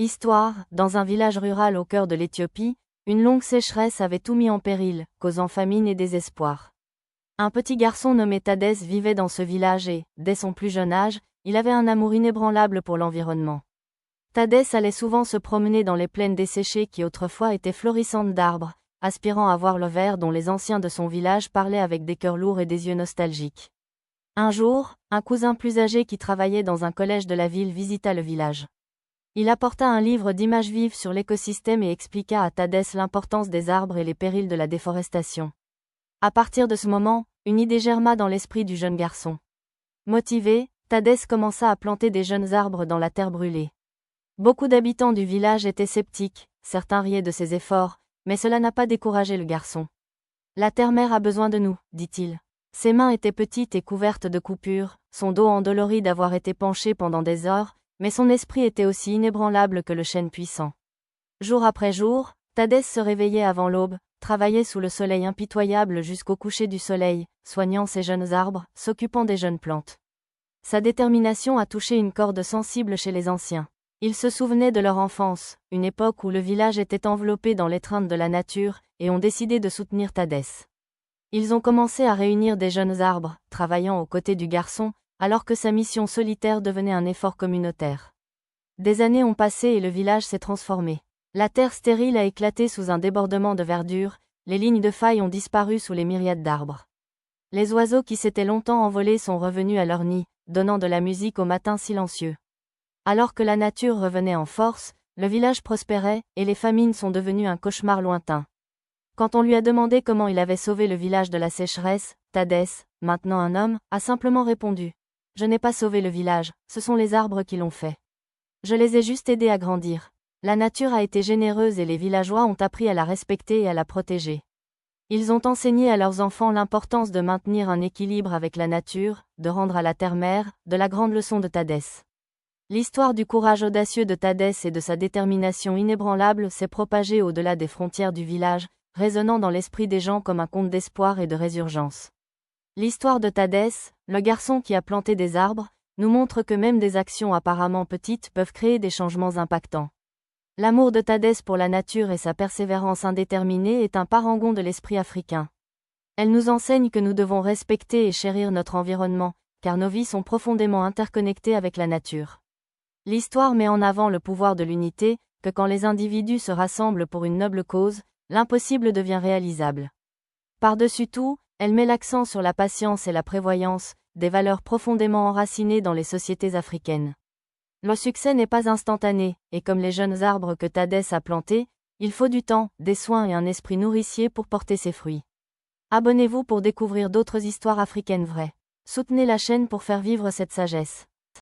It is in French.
Histoire, dans un village rural au cœur de l'Éthiopie, une longue sécheresse avait tout mis en péril, causant famine et désespoir. Un petit garçon nommé Tadès vivait dans ce village et, dès son plus jeune âge, il avait un amour inébranlable pour l'environnement. Tadès allait souvent se promener dans les plaines desséchées qui autrefois étaient florissantes d'arbres, aspirant à voir le vert dont les anciens de son village parlaient avec des cœurs lourds et des yeux nostalgiques. Un jour, un cousin plus âgé qui travaillait dans un collège de la ville visita le village. Il apporta un livre d'images vives sur l'écosystème et expliqua à Tadès l'importance des arbres et les périls de la déforestation. À partir de ce moment, une idée germa dans l'esprit du jeune garçon. Motivé, Tadès commença à planter des jeunes arbres dans la terre brûlée. Beaucoup d'habitants du village étaient sceptiques, certains riaient de ses efforts, mais cela n'a pas découragé le garçon. La terre-mère a besoin de nous, dit-il. Ses mains étaient petites et couvertes de coupures, son dos endolori d'avoir été penché pendant des heures, mais son esprit était aussi inébranlable que le chêne puissant. Jour après jour, Tadès se réveillait avant l'aube, travaillait sous le soleil impitoyable jusqu'au coucher du soleil, soignant ses jeunes arbres, s'occupant des jeunes plantes. Sa détermination a touché une corde sensible chez les anciens. Ils se souvenaient de leur enfance, une époque où le village était enveloppé dans l'étreinte de la nature, et ont décidé de soutenir Tadès. Ils ont commencé à réunir des jeunes arbres, travaillant aux côtés du garçon, alors que sa mission solitaire devenait un effort communautaire. Des années ont passé et le village s'est transformé. La terre stérile a éclaté sous un débordement de verdure, les lignes de faille ont disparu sous les myriades d'arbres. Les oiseaux qui s'étaient longtemps envolés sont revenus à leur nid, donnant de la musique au matin silencieux. Alors que la nature revenait en force, le village prospérait, et les famines sont devenues un cauchemar lointain. Quand on lui a demandé comment il avait sauvé le village de la sécheresse, Tadès, maintenant un homme, a simplement répondu. « Je n'ai pas sauvé le village, ce sont les arbres qui l'ont fait. Je les ai juste aidés à grandir. La nature a été généreuse et les villageois ont appris à la respecter et à la protéger. Ils ont enseigné à leurs enfants l'importance de maintenir un équilibre avec la nature, de rendre à la terre-mère, de la grande leçon de Tadès. » L'histoire du courage audacieux de Tadès et de sa détermination inébranlable s'est propagée au-delà des frontières du village, résonnant dans l'esprit des gens comme un conte d'espoir et de résurgence. L'histoire de Tadès, le garçon qui a planté des arbres, nous montre que même des actions apparemment petites peuvent créer des changements impactants. L'amour de Tadès pour la nature et sa persévérance indéterminée est un parangon de l'esprit africain. Elle nous enseigne que nous devons respecter et chérir notre environnement, car nos vies sont profondément interconnectées avec la nature. L'histoire met en avant le pouvoir de l'unité, que quand les individus se rassemblent pour une noble cause, l'impossible devient réalisable. Par-dessus tout, elle met l'accent sur la patience et la prévoyance, des valeurs profondément enracinées dans les sociétés africaines. Le succès n'est pas instantané, et comme les jeunes arbres que Tadès a plantés, il faut du temps, des soins et un esprit nourricier pour porter ses fruits. Abonnez-vous pour découvrir d'autres histoires africaines vraies. Soutenez la chaîne pour faire vivre cette sagesse.